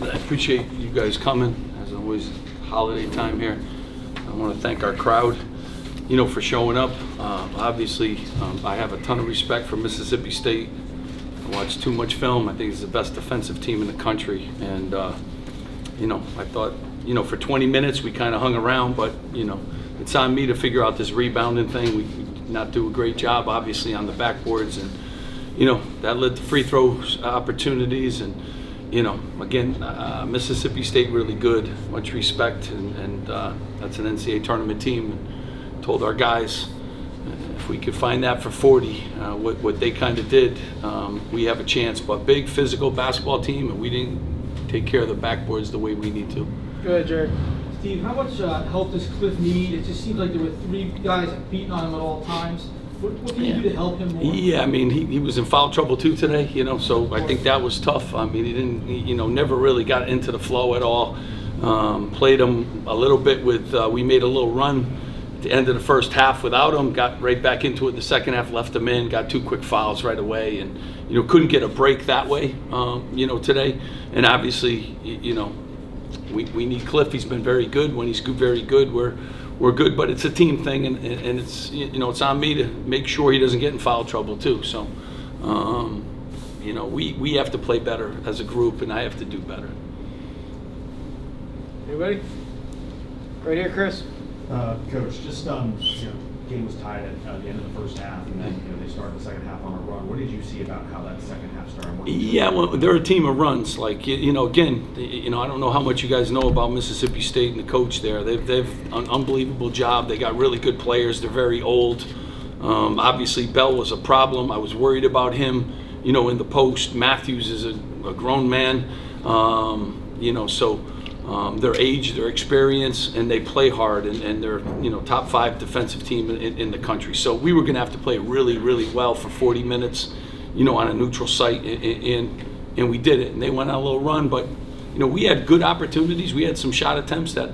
I appreciate you guys coming. As always, holiday time here. I want to thank our crowd, for showing up. Obviously, I have a ton of respect for Mississippi State. I watched too much film. I think it's the best defensive team in the country. And, I thought, for 20 minutes we kind of hung around, but, it's on me to figure out this rebounding thing. We did not do a great job, obviously, on the backboards. And, that led to free throw opportunities. And, again, Mississippi State really good, much respect, and that's an NCAA tournament team. And told our guys if we could find that for 40, what they kind of did, we have a chance. But big physical basketball team, and we didn't take care of the backboards the way we need to. Good, Jared. Steve, how much help does Cliff need? It just seems like there were 3 guys beating on him at all times. What can you do to help him more? Yeah, I mean, he was in foul trouble too today, so I think that was tough. I mean, he didn't, never really got into the flow at all. Played him a little bit with, we made a little run at the end of the first half without him, got right back into it in the second half, left him in, got 2 quick fouls right away, and, couldn't get a break that way, today. And obviously, we need Cliff. He's been very good. When he's very good, we're good, but it's a team thing, and it's it's on me to make sure he doesn't get in foul trouble too. So, we have to play better as a group, and I have to do better. Anybody? Right here, Chris. Coach, just game was tied at the end of the first half, and then they started the second half on a run. What did you see about how that second half started? Yeah, well, they're a team of runs. Like again, I don't know how much you guys know about Mississippi State and the coach there. They've an unbelievable job. They got really good players. They're very old. Obviously, Bell was a problem. I was worried about him. In the post, Matthews is a grown man. So. Their age, their experience, and they play hard, and they're top 5 defensive team in the country. So we were going to have to play really, really well for 40 minutes, on a neutral site, and we did it. And they went on a little run, but we had good opportunities. We had some shot attempts that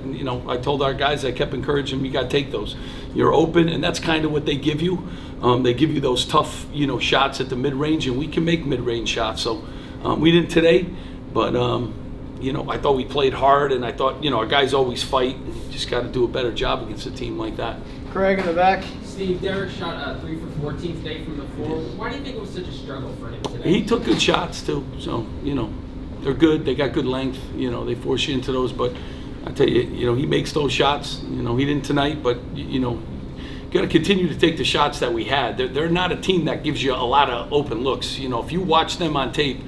I told our guys, I kept encouraging them, you got to take those. You're open, and that's kind of what they give you. They give you those tough shots at the mid range, and we can make mid range shots. So we didn't today, but. I thought we played hard, and I thought, our guys always fight. And you just got to do a better job against a team like that. Craig in the back. Steve, Derek shot 3 for 14 today from the floor. Why do you think it was such a struggle for him today? He took good shots too, so they're good. They got good length. They force you into those, but I tell you, he makes those shots. He didn't tonight, but got to continue to take the shots that we had. They're not a team that gives you a lot of open looks. If you watch them on tape.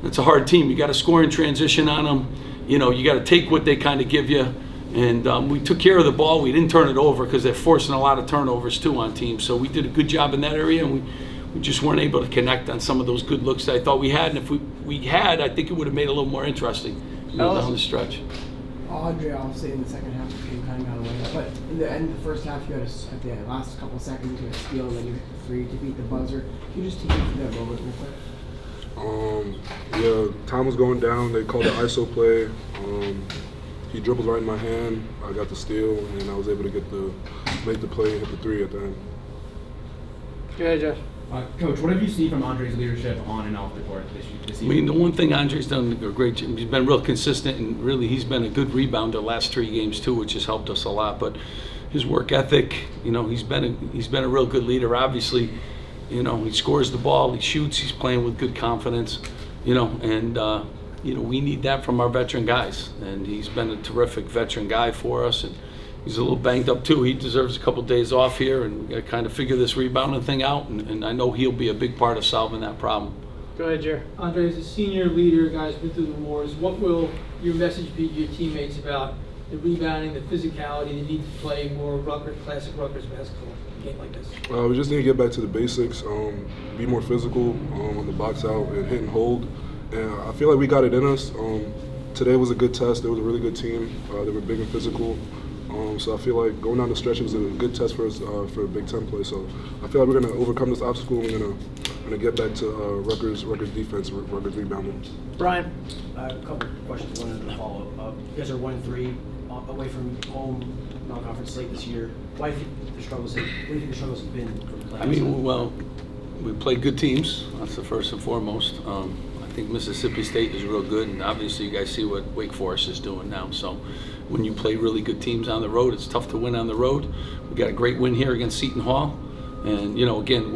It's a hard team. You got to score in transition on them. You got to take what they kind of give you. And we took care of the ball. We didn't turn it over because they're forcing a lot of turnovers too on teams. So we did a good job in that area, and we just weren't able to connect on some of those good looks that I thought we had. And if we had, I think it would have made it a little more interesting down the stretch. Aundre, obviously, in the second half, the game kind of got away. But in the end of the first half, you had at the last couple of seconds, you had a steal, and then you hit the free to beat the buzzer. Can you just take me through that moment real quick? Time was going down. They called the ISO play. He dribbled right in my hand. I got the steal, and I was able to make the play and hit the 3 at the end. Go ahead, Jeff. Coach, what have you seen from Aundre's leadership on and off the court this season? I mean, the one thing Aundre's done a great job. He's been real consistent, and really he's been a good rebounder the last 3 games too, which has helped us a lot. But his work ethic, he's been a real good leader. Obviously. He scores the ball, he shoots, he's playing with good confidence, and we need that from our veteran guys. And he's been a terrific veteran guy for us, and he's a little banged up too. He deserves a couple days off here, and we got to kind of figure this rebounding thing out, and I know he'll be a big part of solving that problem. Go ahead, Jer. Aundre, as a senior leader, guys been through the wars, what will your message be to your teammates about the rebounding, the physicality, the need to play more classic Rutgers basketball? Game like this? We just need to get back to the basics, be more physical on the box out and hit and hold. And I feel like we got it in us. Today was a good test. They was a really good team. They were big and physical. So I feel like going down the stretch was a good test for us for a Big Ten play. So I feel like we're going to overcome this obstacle, and we're going to get back to Rutgers defense, Rutgers rebounding. Brian, a couple of questions, one and a follow-up. You guys are 1-3 away from home non-conference slate this year. Why do you think the struggles have been from playing? I mean, well, we played good teams. That's the first and foremost. I think Mississippi State is real good, and obviously you guys see what Wake Forest is doing now. So when you play really good teams on the road, it's tough to win on the road. We got a great win here against Seton Hall. And, you know, again,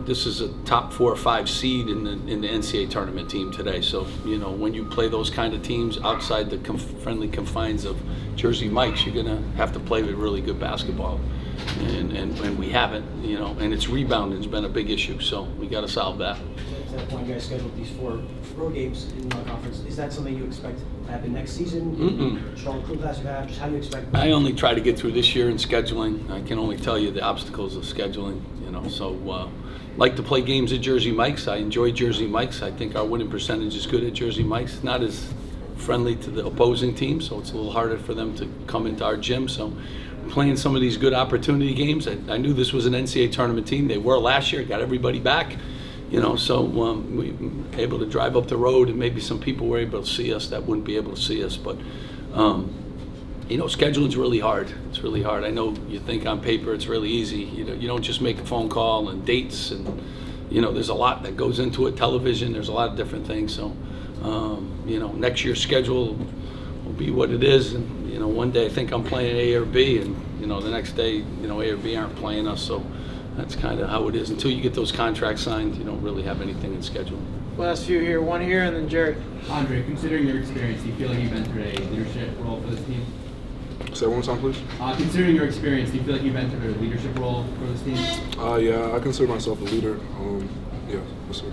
this is a top 4 or 5 seed in the NCAA tournament team today. So, you know, when you play those kind of teams outside the friendly confines of Jersey Mike's, you're going to have to play with really good basketball. And we haven't, you know, and it's rebounding has been a big issue. So we got to solve that. To that point, you guys scheduled these 4 road games in the conference. Is that something you expect to happen next season? Strong crew class you have? Just how do you expect? I only try to get through this year in scheduling. I can only tell you the obstacles of scheduling, you know. So like to play games at Jersey Mike's. I enjoy Jersey Mike's. I think our winning percentage is good at Jersey Mike's. Not as friendly to the opposing team, so it's a little harder for them to come into our gym. So playing some of these good opportunity games. I knew this was an NCAA tournament team. They were last year, got everybody back. You know, so we were able to drive up the road, and maybe some people were able to see us that wouldn't be able to see us. But, you know, scheduling's really hard. It's really hard. I know you think on paper it's really easy. You know, you don't just make a phone call and dates, and, you know, there's a lot that goes into it. Television, there's a lot of different things. So, you know, next year's schedule will be what it is. And, you know, one day I think I'm playing A or B, and, you know, the next day, you know, A or B aren't playing us. So that's kind of how it is. Until you get those contracts signed, you don't really have anything in schedule. Last few here, one here, and then Jerry. Aundre, considering your experience, do you feel like you've entered a leadership role for this team? Say it one more time, please. Considering your experience, do you feel like you've entered a leadership role for this team? Yeah, I consider myself a leader. Yeah, yes, sir.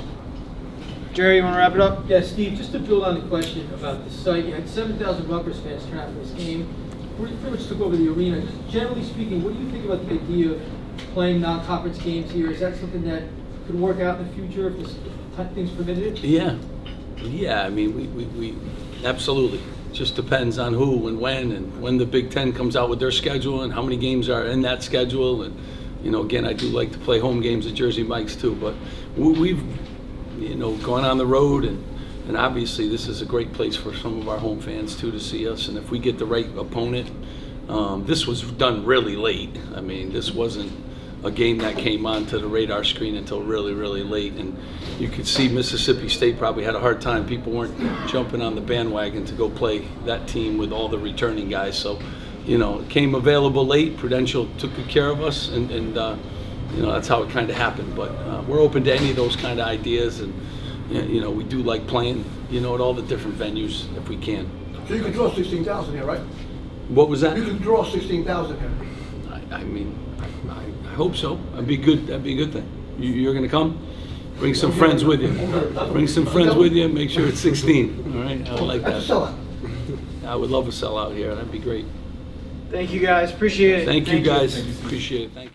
Jerry, you want to wrap it up? Yeah, Steve, just to build on the question about the site, you had 7,000 Rutgers fans turn out for this game. Pretty much took over the arena. Just generally speaking, what do you think about the idea of playing non-conference games here? Is that something that could work out in the future if things permitted it? Yeah. I mean, we absolutely. It just depends on who and when the Big Ten comes out with their schedule and how many games are in that schedule. And, you know, again, I do like to play home games at Jersey Mike's too. But we've, you know, gone on the road, and obviously this is a great place for some of our home fans too to see us. And if we get the right opponent, this was done really late. I mean, this wasn't a game that came onto the radar screen until really, really late. And you could see Mississippi State probably had a hard time. People weren't jumping on the bandwagon to go play that team with all the returning guys. So, you know, it came available late. Prudential took good care of us, and you know, that's how it kind of happened. But we're open to any of those kind of ideas, and, you know, we do like playing, you know, at all the different venues if we can. So you can draw 16,000 here, right? What was that? You can draw 16,000 here. I mean, I hope so. That'd be good. That'd be a good thing. You're going to come? Bring some friends with you. Bring some friends with you. Make sure it's 16. All right? I like that. That's a sellout. I would love a sellout here. That'd be great. Thank you guys. Appreciate it. Thank you guys. Appreciate it. Thank you.